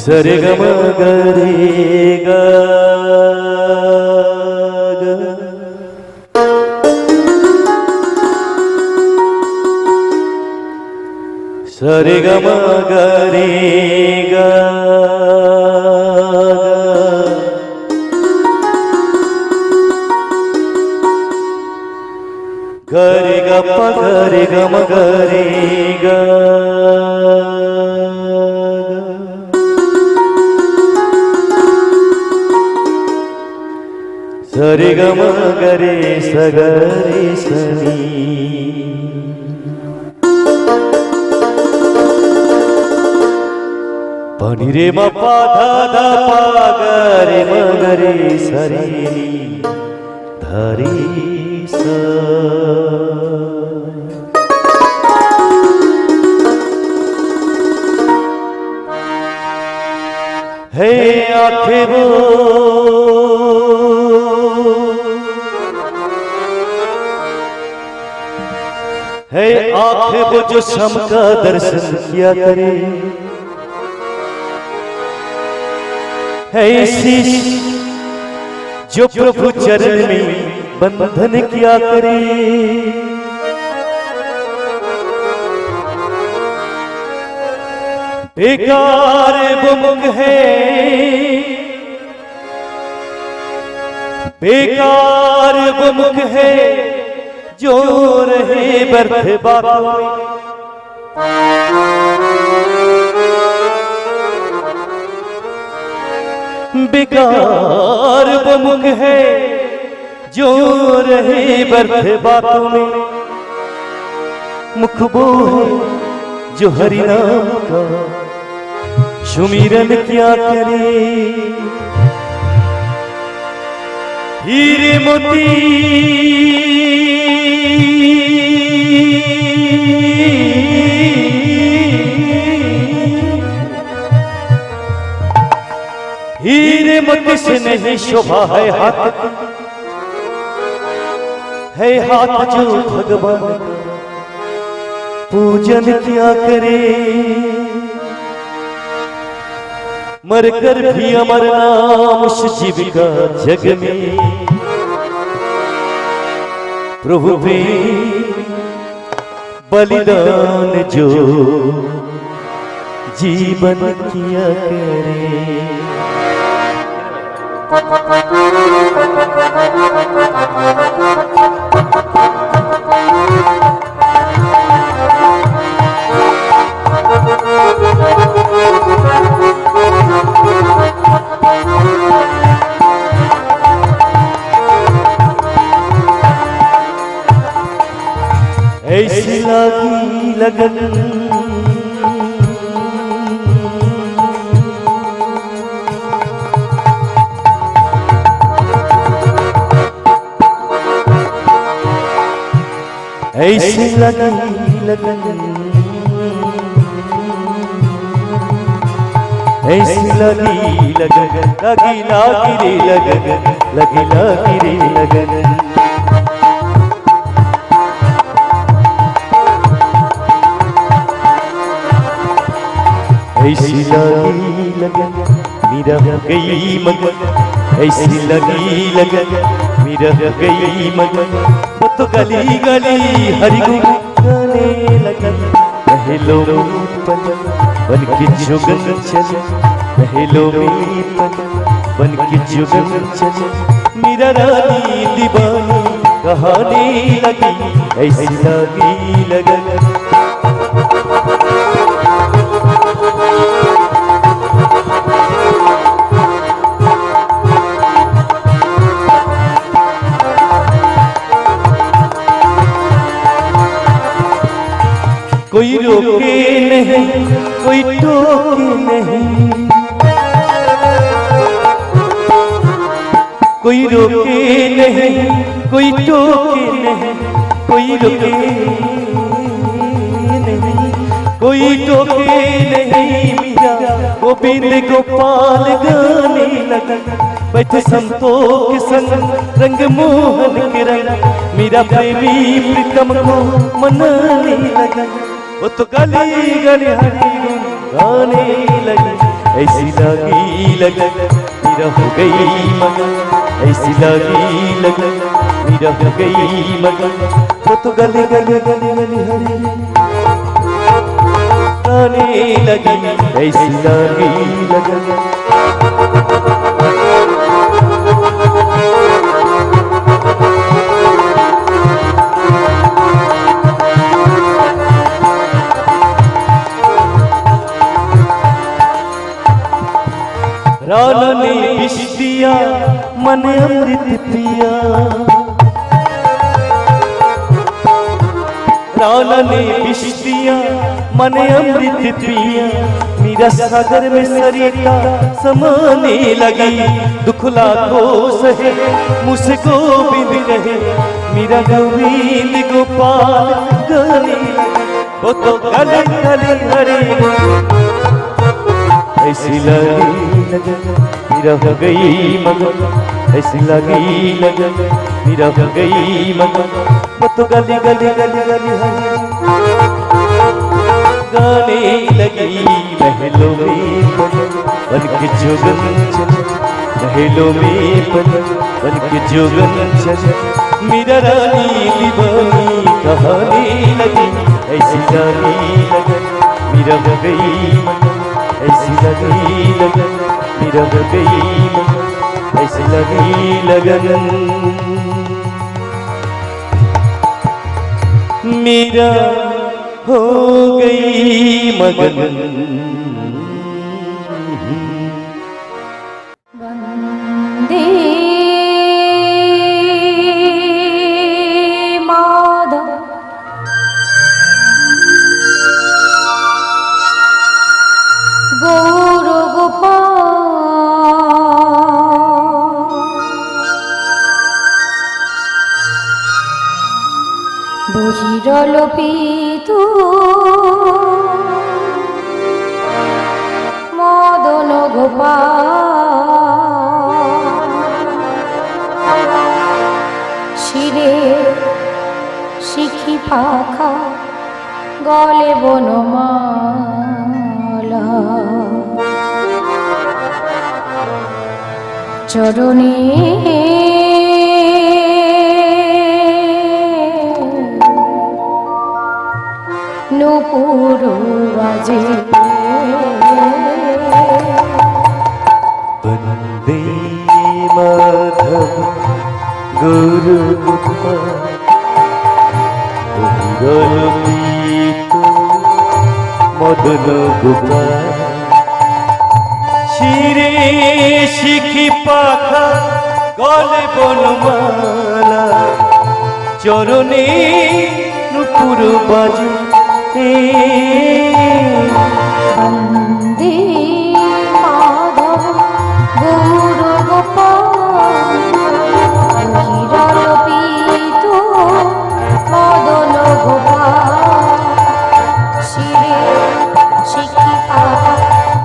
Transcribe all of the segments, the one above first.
सरे ग म ग रे ग सरे ग म ग रे ग ग रे ग प ग रे ग म ग रे ग सरे ग म ग रे स ग रे स नी पानी रे म पा धा धा पा ग रे म ग रे स रे नी धा रे स हे आंखें वो है आंखें वो जो शम का दर्शन किया करे है शीश जो प्रभु चरण में बंधन किया करे बेकार वो मुख है बेकार वो मुख है जो रहे व्यर्थ बातों बेकार वो मुख है जो रहे व्यर्थ बातों में मुख वो है जो हरि नाम का सुमिरन क्या करे हीरे मोती हीरे मोती से नहीं शोभा है हाथ जो भगवान का पूजन क्या करे मरकर भी अमर नाम जीविका जग में प्रभु प्रेम बलिदान जो जीवन किया करे ऐसी लागी लगन ऐसी लगी लगन ऐसी लगी लगन लगी लागी रे लगन लगी लागी रे लगन ऐसी लगी लगन मेरा गई मगन ऐसी लगी लगन मेरा गई मगन वो तो गली गली हरि गुण गाने लगन पहलो में पन बन के जुगन चले पहलो में पन बन के जुगन चले मेरा रानी दीवानी कहानी लगी ऐसी लगी लगन कोई रोके नहीं कोई टोके नहीं कोई रोके नहीं कोई टोके नहीं कोई रोके नहीं कोई टोके नहीं मीरा गोविंद गोपाल गाने लगा बैठे संतों के संग रंग मोहन के रंग मेरा प्रेमी प्रीतम को मनाने लगा वो तो गली गली हरि गुण गाने लगे ऐसी लगी लगन मेरा हो गई मगन, ऐसी लगी लगन मेरा हो गई मगन। वो तो गली गली गली गली हरी गाने लगी, ऐसी लगी लगन। राना ने विष दिया मन अमृत पिया, राना ने विष दिया मन अमृत पिया। मेरा सागर में सरिता समाने लगी, दुखला को सहे मुझसे गोविंद कहे, मेरा गोविंद गोपाल गाने वो तो गले गले हरे। ऐसी लगी लगन मेरा हो गई मगन, ऐसी लगी लगन मेरा हो गई मगन। वो तो गली गली गली गली हरी गाने लगी, महलों में बन के जोगन चले, महलों में बन के जोगन चले। मेरा रानी दीवानी कहानी लगी, ऐसी लगी लगन मेरा हो गई मगन, ऐसी लगी लगन मेरा हो गई मगन, ऐसी लगी लगन मेरा हो गई मगन। वंदे माधव गौर गोपाल বহিরলোপিত মদন গোপাল শিরে শিখি পাখা গলে বনমালা চরণে নুপুর বাজে। वंदे माधव गुरु गोपाल बहिरलोपित मदन गोपाल শিরে শিখি পাখা গলে বনমালা চরণে নুপুর বাজে। বন্দে মাধব গৌর গোপাল বহিরলোপিত মদন গোপাল শিরে শিখি পাখা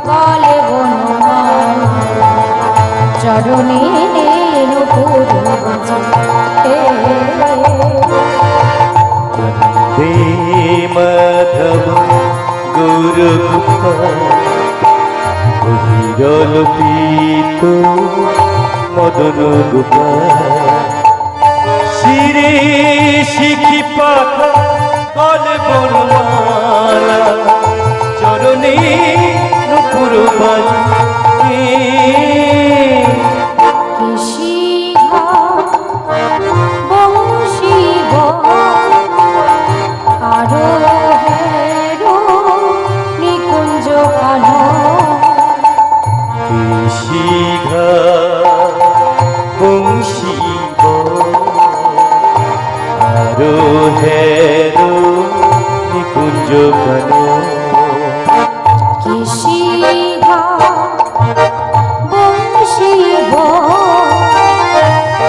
গলে বনমালা চরণে নুপুর বাজে। वंदे माधव गुरु गोपाल बहिरलोपित मदन गोपाल শিরে শিখি পাখা গলে বনমালা চরণে নুপুর বাজে। হেরো নিকুঞ্জ কান কৃষিঘা বংশী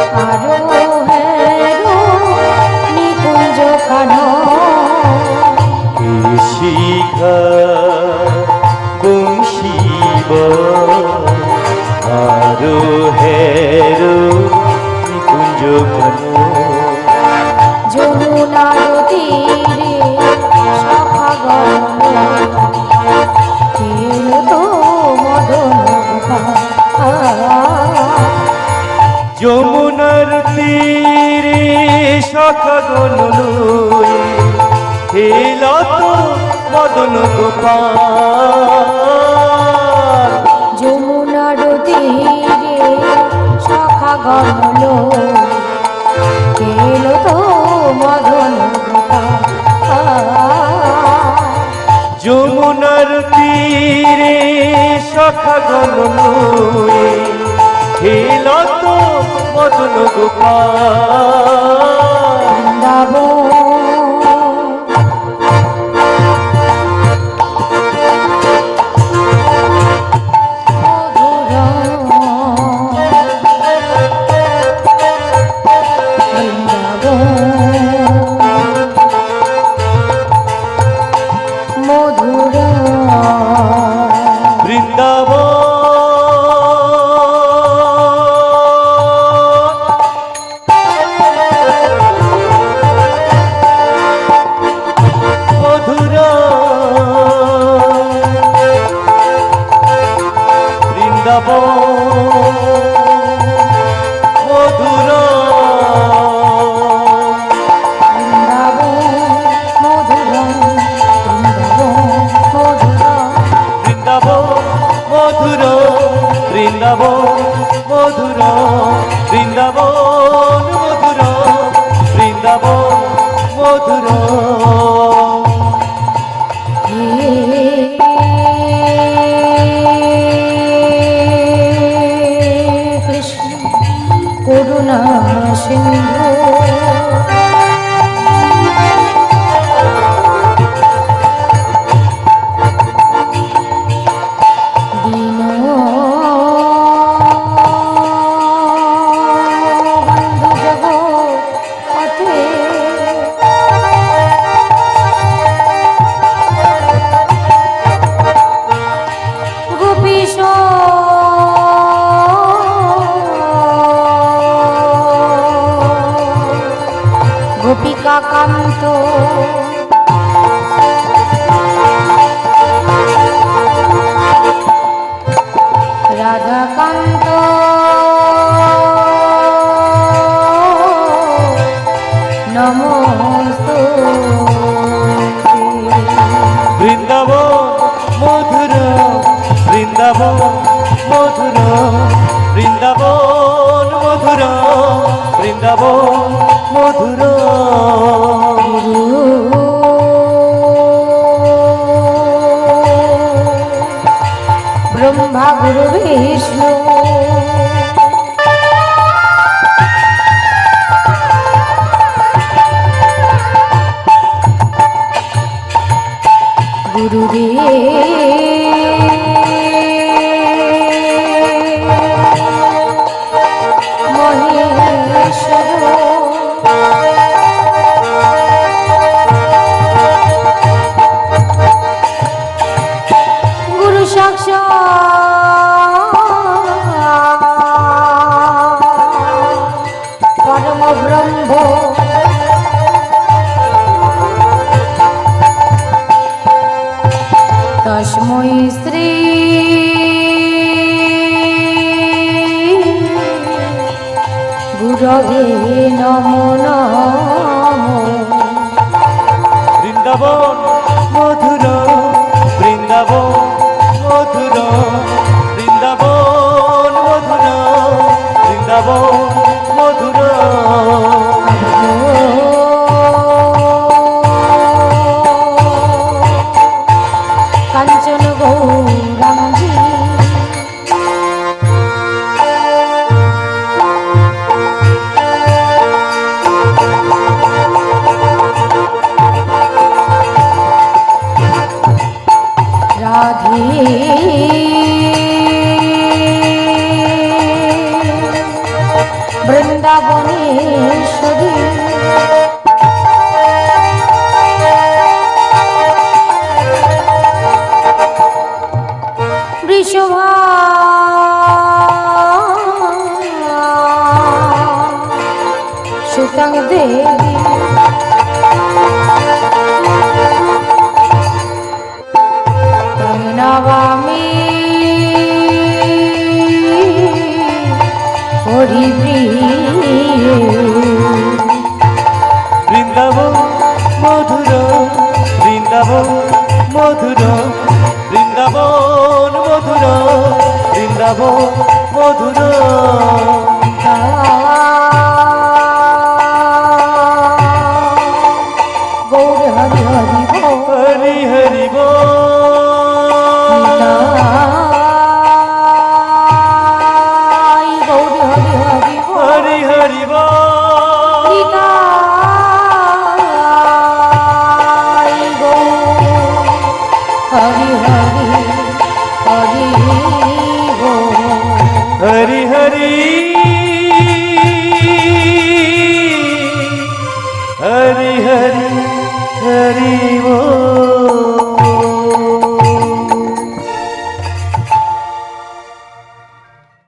আরো হেরো নিকুঞ্জ কান কৃষিঘা বংশী আরো হেরো নিকুঞ্জ কান যমুনার তীরে শাখা যমুনার তীরে সখগণ লই খেলত মদন গোপাল। যমুনার তীরে সখা গণ এলো তো মদন যমুনার তীরে সখগণ লই খেলত মদন গোপাল। করুণা সিন্ধু দীনবন্ধু জগৎপথে গোপীশ গোপিকা কান্ত রাধাকান্ত নমস্তে। বৃন্দাবন মধুর বৃন্দাবন মধুর বৃন্দাবন মধুর বৃন্দাবন মধুর। ব্রহ্মা গুরু বিষ্ণু গুরু সাক্ষাৎ পরম ব্রহ্ম তস্मै শ্রী গুরবে নমো নমঃ। বৃন্দাবন মধুর বৃন্দাবন মধুর বৃন্দাবন মধুর বৃন্দাবন মধুর। কাঞ্চন গৌরাঙ্গী রাধে বৃন্দাবনেশ্বরী বৃষভা সুতাং দেবী তং নমামি হরিপ্রিয়া। हरि हरि हरि बोल